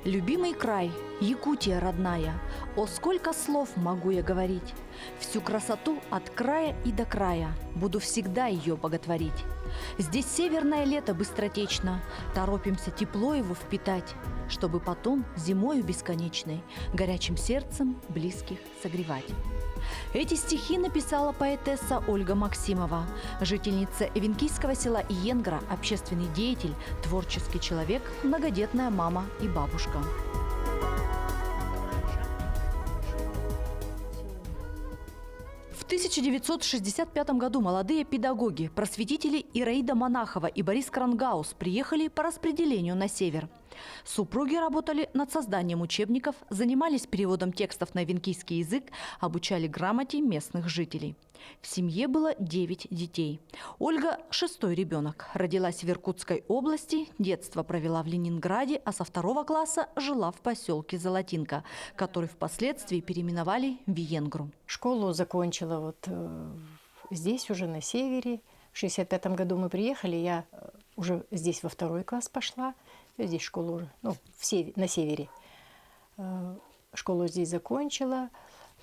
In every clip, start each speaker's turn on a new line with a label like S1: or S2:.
S1: Любимый край, Якутия родная, о, сколько слов могу я говорить. Всю красоту от края и до края, буду всегда ее боготворить. Здесь северное лето быстротечно, торопимся тепло его впитать, чтобы потом зимою бесконечной горячим сердцем близких согревать. Эти стихи написала поэтесса Ольга Максимова, жительница эвенкийского села Иенгра, общественный деятель, творческий человек, многодетная мама и бабушка. В 1965 году молодые педагоги, просветители Ираида Монахова и Борис Крангаус приехали по распределению на север. Супруги работали над созданием учебников, занимались переводом текстов на эвенкийский язык, обучали грамоте местных жителей. В семье было 9 детей. Ольга – 6-й ребенок. Родилась в Иркутской области, детство провела в Ленинграде, а со 2 класса жила в поселке Золотинка, который впоследствии переименовали в Иенгру.
S2: Школу закончила здесь, уже на севере. В 1965 году мы приехали, я уже здесь во 2 класс пошла. Я здесь школу уже, на севере. Школу здесь закончила,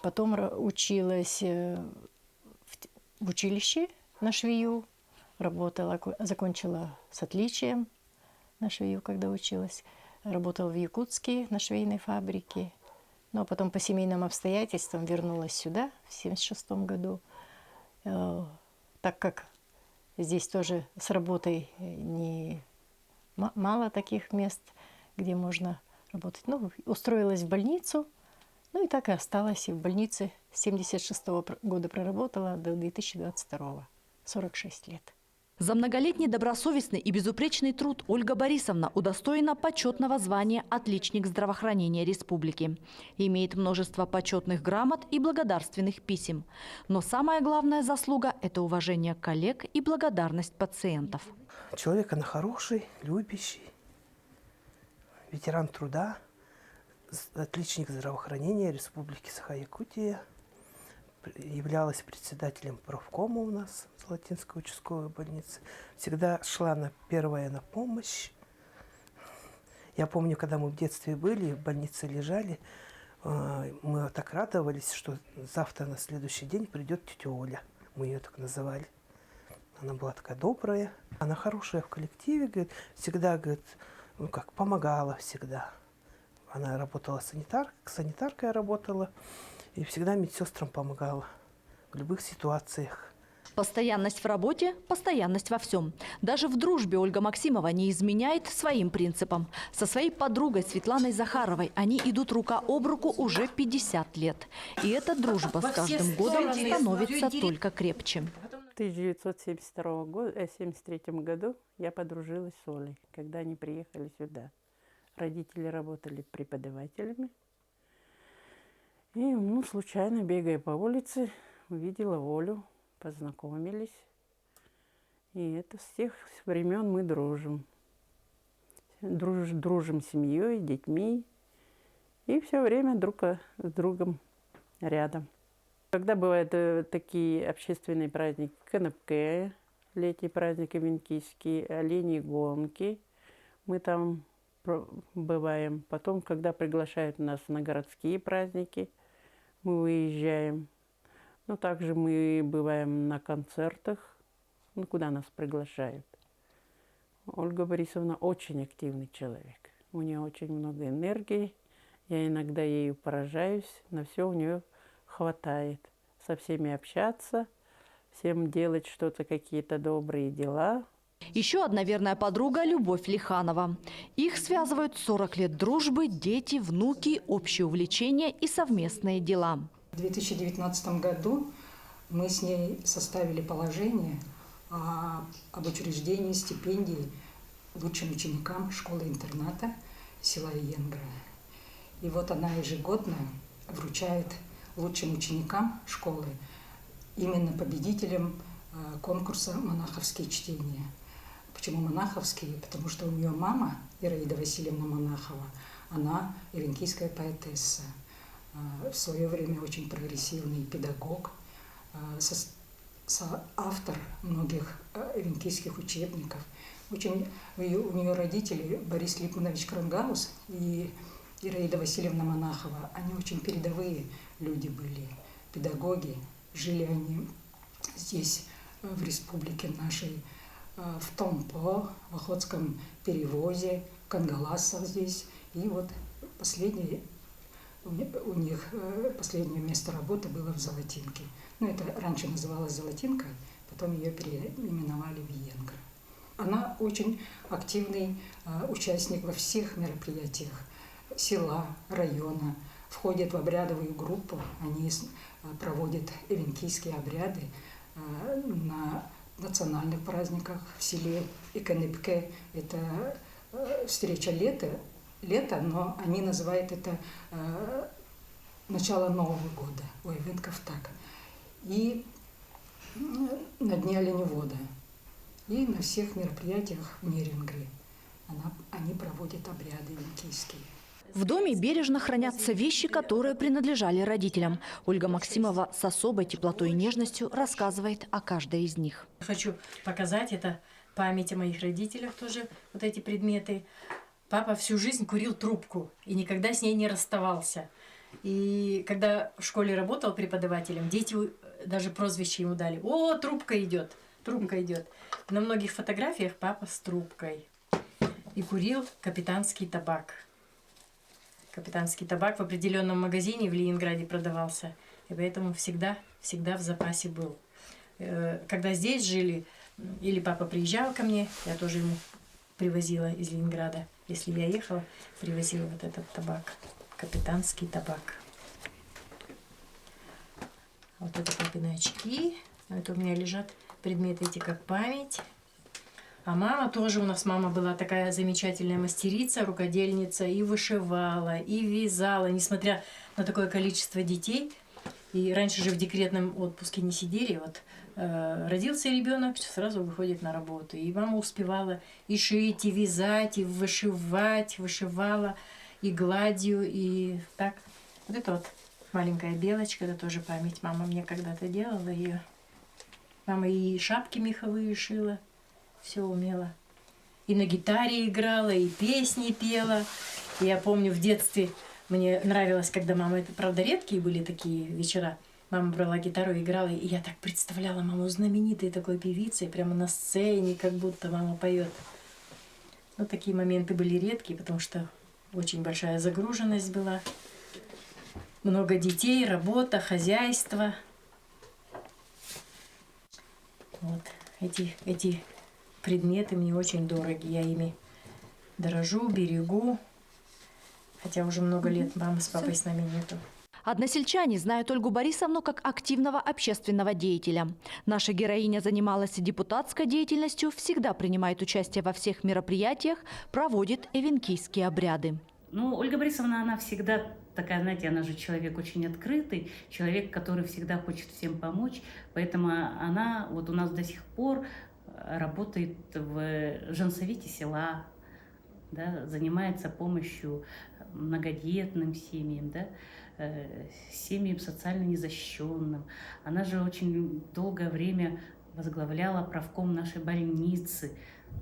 S2: потом училась в училище на швею, работала, закончила с отличием на швею, когда училась. Работала в Якутске на швейной фабрике. Но потом по семейным обстоятельствам вернулась сюда в 1976 году, так как здесь тоже с работой мало таких мест, где можно работать. Устроилась в больницу, и так и осталась. И в больнице с 1976 года проработала до 2022, 46 лет.
S1: За многолетний добросовестный и безупречный труд Ольга Борисовна удостоена почетного звания «Отличник здравоохранения республики». Имеет множество почетных грамот и благодарственных писем. Но самая главная заслуга – это уважение коллег и благодарность пациентов.
S3: Человек она хороший, любящий, ветеран труда, отличник здравоохранения Республики Саха-Якутия. Являлась председателем профкома у нас в Золотинской участковой больнице. Всегда шла на первая на помощь. Я помню, когда мы в детстве были, в больнице лежали, мы так радовались, что завтра на следующий день придет тетя Оля. Мы ее так называли. Она была такая добрая. Она хорошая в коллективе, говорит, всегда, говорит, помогала всегда. Она работала санитаркой работала. И всегда медсестрам помогала в любых ситуациях.
S1: Постоянность в работе – постоянность во всем. Даже в дружбе Ольга Максимова не изменяет своим принципам. Со своей подругой Светланой Захаровой они идут рука об руку уже 50 лет. И эта дружба с каждым годом становится только крепче.
S4: В 1973 году я подружилась с Олей, когда они приехали сюда. Родители работали преподавателями. И, случайно, бегая по улице, увидела Олю, познакомились. И это с тех времен мы дружим. Дружим с семьей, детьми. И все время друг с другом рядом. Когда бывают такие общественные праздники, Канапке, летний праздник эвенкийский, оленьи гонки, мы там бываем. Потом, когда приглашают нас на городские праздники, мы выезжаем. Также мы бываем на концертах, куда нас приглашают. Ольга Борисовна очень активный человек. У нее очень много энергии. Я иногда ею поражаюсь, на все у нее хватает. Со всеми общаться, всем делать что-то, какие-то добрые дела.
S1: Еще одна верная подруга – Любовь Лиханова. Их связывают 40 лет дружбы, дети, внуки, общие увлечения и совместные дела.
S5: В 2019 году мы с ней составили положение об учреждении стипендий лучшим ученикам школы-интерната села Иенгра. И она ежегодно вручает лучшим ученикам школы, именно победителям конкурса «Монаховские чтения». Почему монаховские? Потому что у нее мама, Ираида Васильевна Монахова, она эвенкийская поэтесса, в свое время очень прогрессивный педагог, автор многих эвенкийских учебников. у нее родители Борис Липманович Крангаус и Ираида Васильевна Монахова, они очень передовые люди были, педагоги. Жили они здесь, в республике нашей, в Томпо, в Охотском перевозе, в Кангаласах здесь. И вот у них последнее место работы было в Золотинке. Ну, это раньше называлось Золотинка, потом ее переименовали в Венгр. Она очень активный участник во всех мероприятиях села, района, входит в обрядовую группу. Они проводят эвенкийские обряды на национальных праздниках в селе Иканепке. Это встреча лета, но они называют это начало Нового года, у эвенков так. И на Дне оленевода. И на всех мероприятиях в Нерюнгри они проводят обряды эвенкийские.
S1: В доме бережно хранятся вещи, которые принадлежали родителям. Ольга Максимова с особой теплотой и нежностью рассказывает о каждой из них.
S2: Хочу показать это память о моих родителях тоже, вот эти предметы. Папа всю жизнь курил трубку и никогда с ней не расставался. И когда в школе работал преподавателем, дети даже прозвище ему дали: «О, трубка идет, трубка идет». На многих фотографиях папа с трубкой. И курил капитанский табак. Капитанский табак в определенном магазине в Ленинграде продавался. И поэтому всегда в запасе был. Когда здесь жили, или папа приезжал ко мне, я тоже ему привозила из Ленинграда. Если я ехала, привозила вот этот табак. Капитанский табак. Вот это папины очки. Это у меня лежат предметы эти как память. А мама тоже, у нас мама была такая замечательная мастерица, рукодельница, и вышивала, и вязала, несмотря на такое количество детей. И раньше же в декретном отпуске не сидели, вот родился ребенок, сразу выходит на работу. И мама успевала и шить, и вязать, и вышивать, вышивала, и гладью, и так. Вот это вот маленькая белочка, это тоже память. Мама мне когда-то делала ее. Мама и шапки меховые шила. Все умела. И на гитаре играла, и песни пела. И я помню, в детстве мне нравилось, когда мама... Это, правда, редкие были такие вечера. Мама брала гитару и играла. И я так представляла маму знаменитой такой певицей. Прямо на сцене, как будто мама поет. Ну, такие моменты были редкие, потому что очень большая загруженность была. Много детей, работа, хозяйство. Вот эти предметы мне очень дороги, я ими дорожу, берегу, хотя уже много лет мамы с папой с нами нету.
S1: Односельчане знают Ольгу Борисовну как активного общественного деятеля. Наша героиня занималась депутатской деятельностью, всегда принимает участие во всех мероприятиях, проводит эвенкийские обряды.
S6: Ну, Ольга Борисовна, она всегда такая, знаете, она же человек очень открытый, человек, который всегда хочет всем помочь, поэтому она вот у нас до сих пор работает в женсовете села, да, занимается помощью многодетным семьям, да, семьям социально незащищенным. Она же очень долгое время возглавляла правком нашей больницы.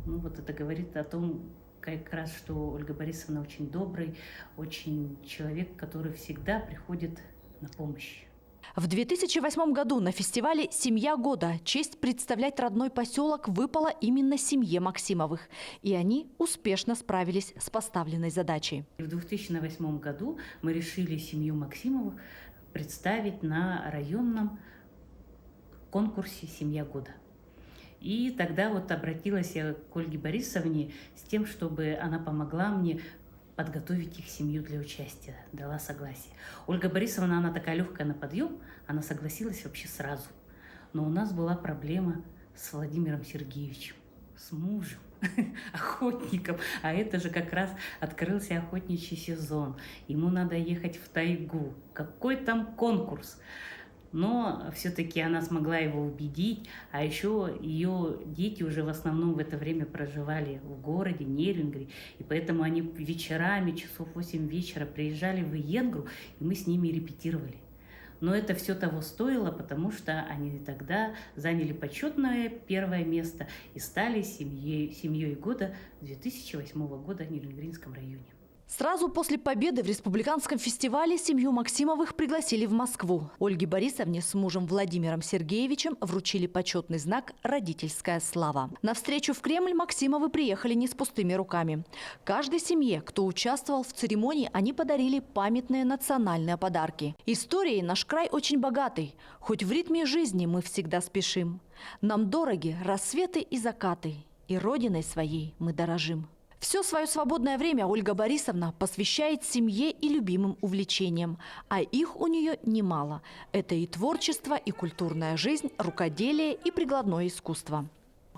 S6: Ну, вот это говорит о том, как раз, что Ольга Борисовна очень добрый, очень человек, который всегда приходит на помощь.
S1: В 2008 году на фестивале «Семья года» честь представлять родной поселок выпала именно семье Максимовых. И они успешно справились с поставленной задачей.
S6: В 2008 году мы решили семью Максимовых представить на районном конкурсе «Семья года». И тогда вот обратилась я к Ольге Борисовне с тем, чтобы она помогла мне подготовить их семью для участия, дала согласие. Ольга Борисовна, она такая легкая на подъем, она согласилась вообще сразу. Но у нас была проблема с Владимиром Сергеевичем, с мужем, охотником. А это же как раз открылся охотничий сезон. Ему надо ехать в тайгу. Какой там конкурс? Но все-таки она смогла его убедить, а еще ее дети уже в основном в это время проживали в городе Нерюнгри, и поэтому они вечерами, часов 8 вечера приезжали в Венгру, и мы с ними репетировали. но это все того стоило, потому что они тогда заняли почетное первое место и стали семьей года 2008 года в Нижнегринском районе.
S1: Сразу после победы в республиканском фестивале семью Максимовых пригласили в Москву. Ольге Борисовне с мужем Владимиром Сергеевичем вручили почетный знак «Родительская слава». На встречу в Кремль Максимовы приехали не с пустыми руками. Каждой семье, кто участвовал в церемонии, они подарили памятные национальные подарки. Историей наш край очень богатый. Хоть в ритме жизни мы всегда спешим. Нам дороги рассветы и закаты, и родиной своей мы дорожим. Все свое свободное время Ольга Борисовна посвящает семье и любимым увлечениям, а их у нее немало. Это и творчество, и культурная жизнь, рукоделие и прикладное искусство.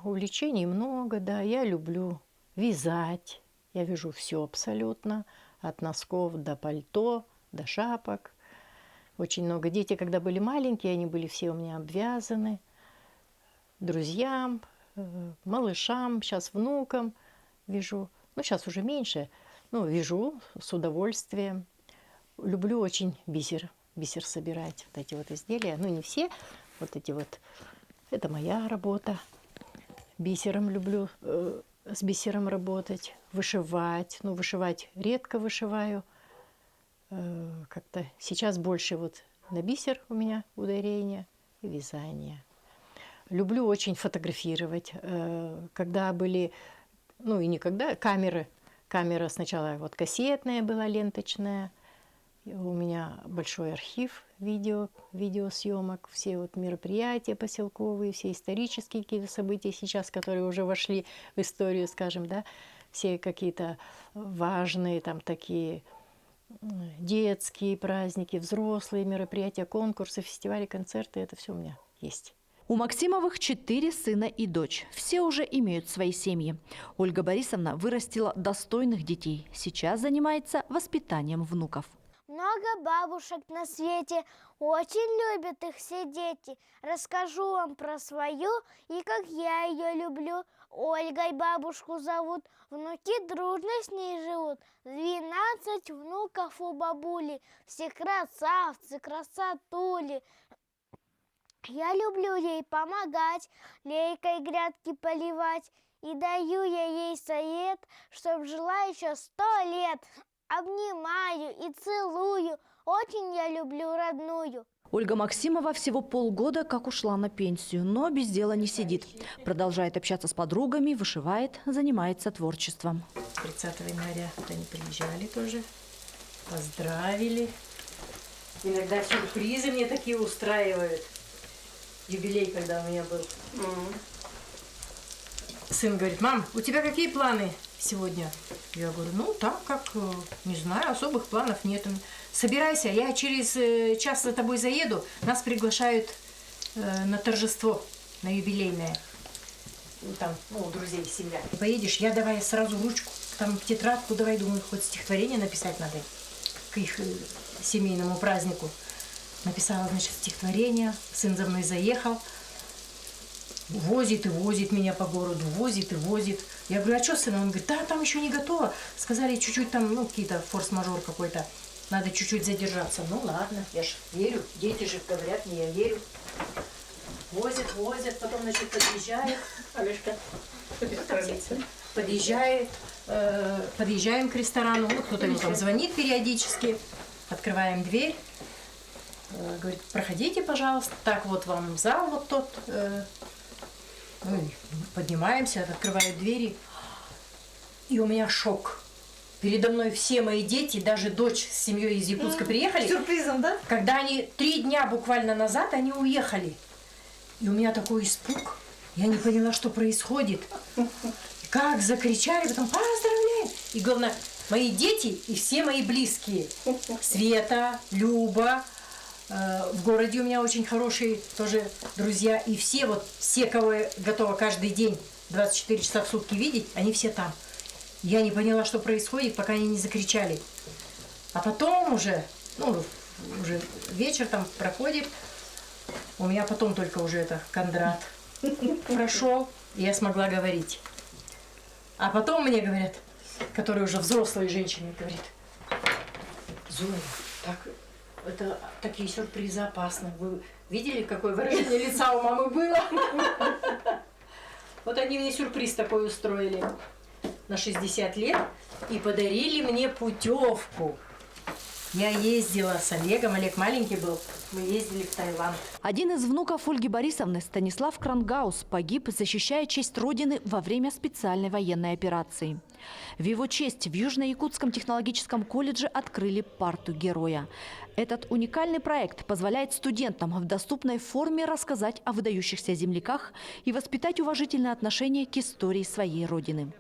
S2: Увлечений много, да. Я люблю вязать. Я вяжу все абсолютно. От носков до пальто, до шапок. Очень много. Дети, когда были маленькие, они были все у меня обвязаны. Друзьям, малышам, сейчас внукам вяжу. Ну, сейчас уже меньше. Ну, вяжу с удовольствием. Люблю очень бисер собирать. Вот эти вот изделия. Ну, не все. Вот эти вот. Это моя работа. Бисером люблю, с бисером работать. Вышивать. Ну, вышивать редко вышиваю. Как-то сейчас больше вот на бисер у меня ударение и вязание. Люблю очень фотографировать. Когда были... Ну и никогда. Камера сначала вот кассетная была, ленточная. У меня большой архив видеосъемок, все вот мероприятия поселковые, все исторические какие-то события сейчас, которые уже вошли в историю, скажем, да, все какие-то важные там такие детские праздники, взрослые мероприятия, конкурсы, фестивали, концерты, это все у меня есть.
S1: У Максимовых 4 сына и дочь. Все уже имеют свои семьи. Ольга Борисовна вырастила достойных детей. Сейчас занимается воспитанием внуков.
S7: Много бабушек на свете, очень любят их все дети. Расскажу вам про свою и как я ее люблю. Ольгой бабушку зовут, внуки дружно с ней живут. 12 внуков у бабули, все красавцы, красотули. Я люблю ей помогать, лейкой грядки поливать. И даю я ей совет, чтоб жила еще 100 лет. Обнимаю и целую, очень я люблю родную.
S1: Ольга Максимова всего полгода как ушла на пенсию, но без дела не сидит. Продолжает общаться с подругами, вышивает, занимается творчеством.
S2: 30 января они приезжали тоже, поздравили. Иногда сюрпризы мне такие устраивают. Юбилей, когда у меня был. Сын говорит: мам, у тебя какие планы сегодня? Я говорю: ну так, как, не знаю, особых планов нет. Собирайся, я через час за тобой заеду. Нас приглашают на торжество, на юбилейное. Там, ну, у друзей семья. Поедешь, я давай сразу ручку, там тетрадку давай, думаю, хоть стихотворение написать надо к их семейному празднику. Написала, значит, стихотворение, сын за мной заехал, возит и возит меня по городу, возит и возит. Я говорю: а что, сын? Он говорит: да, там еще не готово. Сказали, чуть-чуть там, ну, какие-то форс-мажор какой-то, надо чуть-чуть задержаться. Ну, ладно, я же верю, дети же говорят мне, я верю. Возит, потом, значит, подъезжает. Олежка, подъезжаем к ресторану, ну, кто-то ему там звонит периодически, открываем дверь. Говорит: проходите, пожалуйста. Так, вот вам зал вот тот. Ну, поднимаемся, открывают двери. И у меня шок. Передо мной все мои дети, даже дочь с семьей из Якутска приехали.
S1: Сюрпризом, да?
S2: Когда они 3 дня буквально назад, они уехали. И у меня такой испуг. Я не поняла, что происходит. Как закричали, потом поздравляем. И главное, мои дети и все мои близкие. Света, Люба. В городе у меня очень хорошие тоже друзья. И все, кого я готова каждый день 24 часа в сутки видеть, они все там. Я не поняла, что происходит, пока они не закричали. А потом уже вечер там проходит. У меня потом только уже это Кондрат прошел, и я смогла говорить. А потом мне говорят, которые уже взрослые женщины, говорят: Зоя, так это такие сюрпризы опасны. Вы видели, какое выражение лица у мамы было? Вот они мне сюрприз такой устроили на 60 лет и подарили мне путевку. Я ездила с Олегом, Олег маленький был, мы ездили в Таиланд.
S1: Один из внуков Ольги Борисовны, Станислав Крангаус, погиб, защищая честь Родины во время специальной военной операции. В его честь в Южно-Якутском технологическом колледже открыли парту героя. Этот уникальный проект позволяет студентам в доступной форме рассказать о выдающихся земляках и воспитать уважительное отношение к истории своей Родины.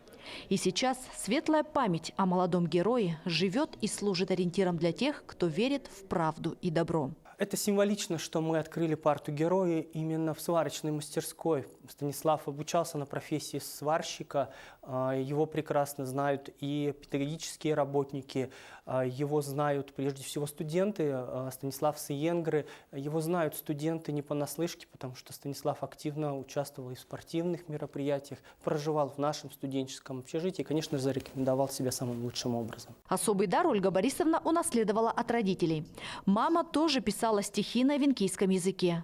S1: И сейчас светлая память о молодом герое живет и служит ориентиром для тех, кто верит в правду и добро.
S8: Это символично, что мы открыли парту героя именно в сварочной мастерской. Станислав обучался на профессии сварщика, его прекрасно знают и педагогические работники, его знают прежде всего студенты, Станислав Сиенгры, его знают студенты не понаслышке, потому что Станислав активно участвовал и в спортивных мероприятиях, проживал в нашем студенческом общежитии и, конечно, зарекомендовал себя самым лучшим образом.
S1: Особый дар Ольга Борисовна унаследовала от родителей. Мама тоже писала стихи на венкийском языке.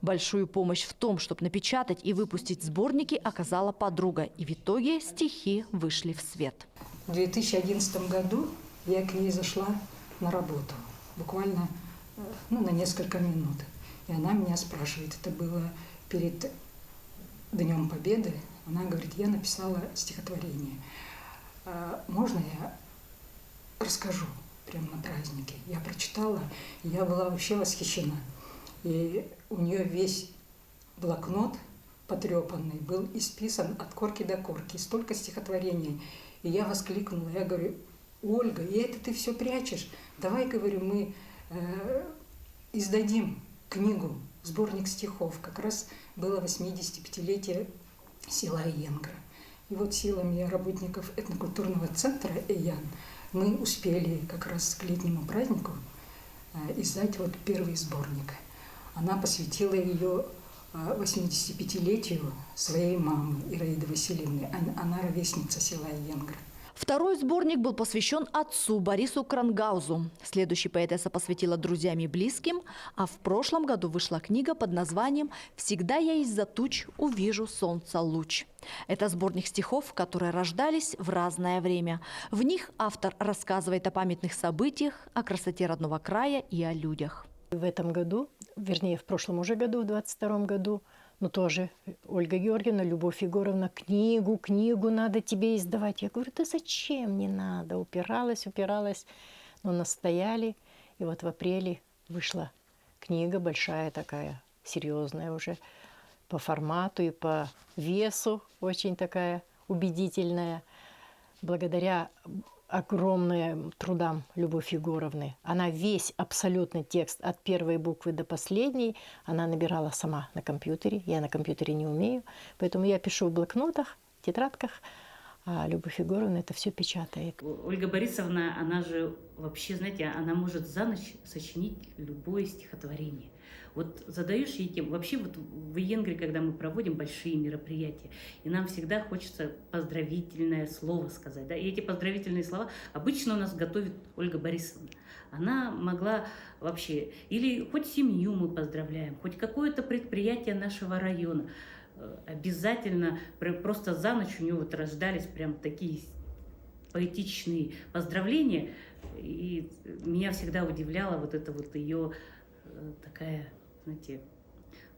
S1: Большую помощь в том, чтобы напечатать и выпустить сборники, оказала подруга. И в итоге стихи вышли в свет.
S5: В 2011 году я к ней зашла на работу, буквально на несколько минут. И она меня спрашивает, это было перед Днем Победы, она говорит, я написала стихотворение. Можно я расскажу прямо на празднике? Я прочитала, и я была вообще восхищена. И у нее весь блокнот потрепанный был исписан от корки до корки, столько стихотворений. И я воскликнула, я говорю, Ольга, и это ты все прячешь? Давай, говорю, мы издадим книгу, сборник стихов. Как раз было 85-летие села Иенгра. И вот силами работников этнокультурного центра «Эян» мы успели как раз к летнему празднику издать вот первый сборник. Она посвятила ее 85-летию своей мамы Ираиды Васильевны. Она ровесница села Иенгра.
S1: Второй сборник был посвящен отцу Борису Крангаузу. Следующий поэтесса посвятила друзьям и близким, а в прошлом году вышла книга под названием «Всегда я из-за туч увижу солнца луч». Это сборник стихов, которые рождались в разное время. В них автор рассказывает о памятных событиях, о красоте родного края и о людях.
S2: В этом году, вернее, в прошлом уже году, в 22-м году, но тоже Ольга Георгиевна, Любовь Егоровна, книгу надо тебе издавать. Я говорю, да зачем, не надо. Упиралась, но настояли. И вот в апреле вышла книга большая такая, серьезная уже, по формату и по весу, очень такая убедительная. Благодаря огромным трудам Любовь Егоровны. Она весь абсолютный текст от первой буквы до последней она набирала сама на компьютере. Я на компьютере не умею, поэтому я пишу в блокнотах, тетрадках, а Любовь Егоровна это все печатает.
S6: Ольга Борисовна, она же вообще, знаете, она может за ночь сочинить любое стихотворение. Вот задаешь ей тему. Вообще вот в Иенгре, когда мы проводим большие мероприятия, и нам всегда хочется поздравительное слово сказать. Да? И эти поздравительные слова обычно у нас готовит Ольга Борисовна. Она могла вообще, или хоть семью мы поздравляем, хоть какое-то предприятие нашего района. Обязательно, просто за ночь у нее вот рождались прям такие поэтичные поздравления. И меня всегда удивляла вот эта вот ее такая, знаете,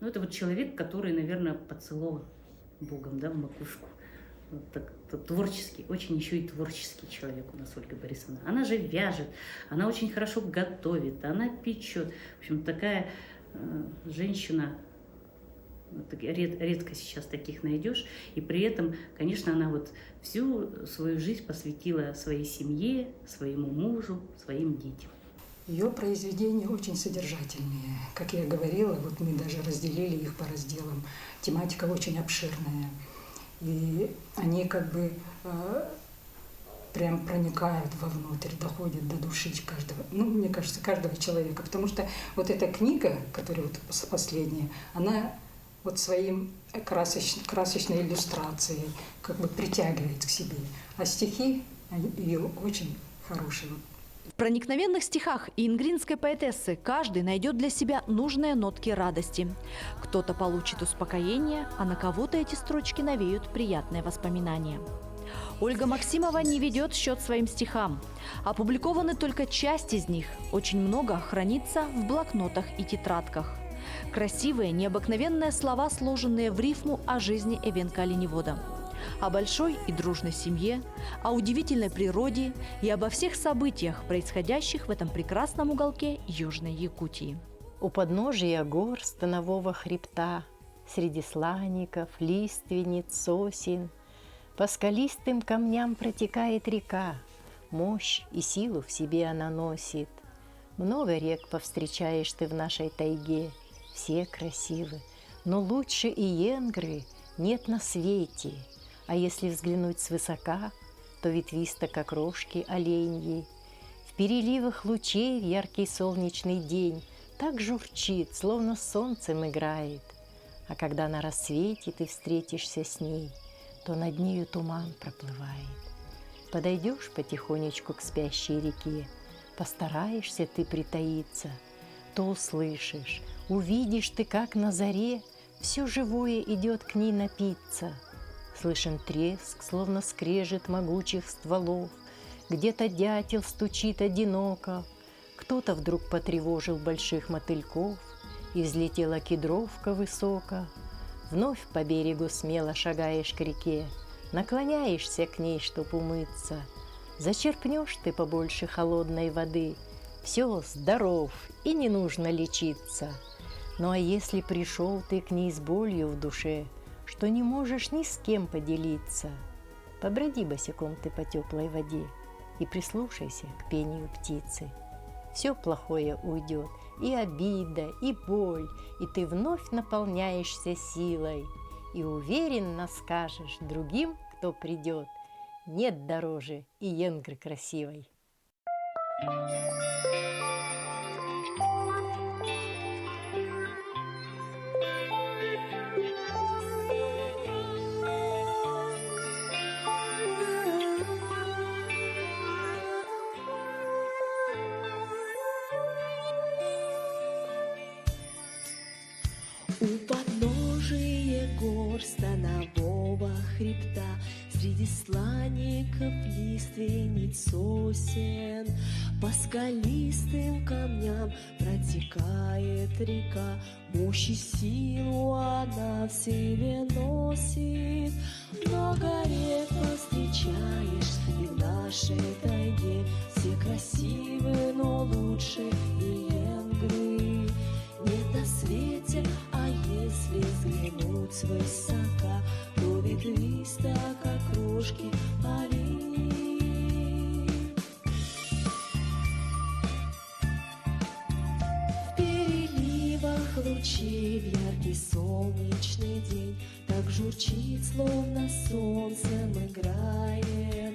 S6: это вот человек, который, наверное, поцелован Богом, да, в макушку. Вот так, творческий, очень еще и творческий человек у нас Ольга Борисовна. Она же вяжет, она очень хорошо готовит, она печет. В общем, такая женщина, редко сейчас таких найдешь. И при этом, конечно, она вот всю свою жизнь посвятила своей семье, своему мужу, своим детям.
S5: Ее произведения очень содержательные. Как я говорила, вот мы даже разделили их по разделам. Тематика очень обширная. И они как бы прям проникают вовнутрь, доходят до души каждого, мне кажется, каждого человека. Потому что вот эта книга, которая вот последняя, она вот своим красочной иллюстрацией как бы притягивает к себе. А стихи ее очень хорошие.
S1: В проникновенных стихах ингринской поэтессы каждый найдет для себя нужные нотки радости. Кто-то получит успокоение, а на кого-то эти строчки навеют приятные воспоминания. Ольга Максимова не ведет счет своим стихам. Опубликованы только часть из них. Очень много хранится в блокнотах и тетрадках. Красивые, необыкновенные слова, сложенные в рифму о жизни Эвенка оленевода. О большой и дружной семье, о удивительной природе и обо всех событиях, происходящих в этом прекрасном уголке Южной Якутии.
S2: У подножия гор станового хребта, среди слаников, лиственниц, сосен, по скалистым камням протекает река, мощь и силу в себе она носит. Много рек повстречаешь ты в нашей тайге, все красивы, но лучше и янгры нет на свете. А если взглянуть свысока, то ветвисто, как рожки оленьи. В переливах лучей в яркий солнечный день так журчит, словно с солнцем играет. А когда на рассвете ты встретишься с ней, то над нею туман проплывает. Подойдешь потихонечку к спящей реке, постараешься ты притаиться, то услышишь, увидишь ты, как на заре все живое идет к ней напиться. Слышен треск, словно скрежет могучих стволов, где-то дятел стучит одиноко, кто-то вдруг потревожил больших мотыльков, и взлетела кедровка высоко. Вновь по берегу смело шагаешь к реке, наклоняешься к ней, чтоб умыться. Зачерпнешь ты побольше холодной воды, все, здоров, и не нужно лечиться. Ну а если пришел ты к ней с болью в душе, что не можешь ни с кем поделиться, поброди босиком ты по теплой воде и прислушайся к пению птицы. Все плохое уйдет, и обида, и боль, и ты вновь наполняешься силой, и уверенно скажешь другим, кто придет: нет дороже и янгры красивой.
S9: У подножия гор станового хребта, среди слаников, лиственниц, сосен, по скалистым камням протекает река, мощь и силу она в себе носит. Много рек повстречаешь и в нашей тайге, все красивы, но лучше и янгры нет на свете. А если взглянуть свысока, то ветвисто, как рожки оленьи. В переливах лучей в яркий солнечный день так журчит, словно солнцем играет.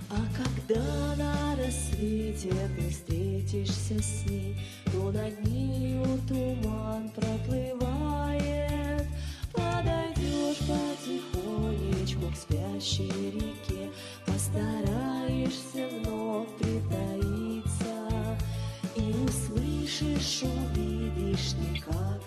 S9: А когда на рассвете ты встретишься с ней, то над нею туман проплывает. Подойдешь потихонечку к спящей реке, постараешься вновь притаиться, и услышишь, увидишь ты, как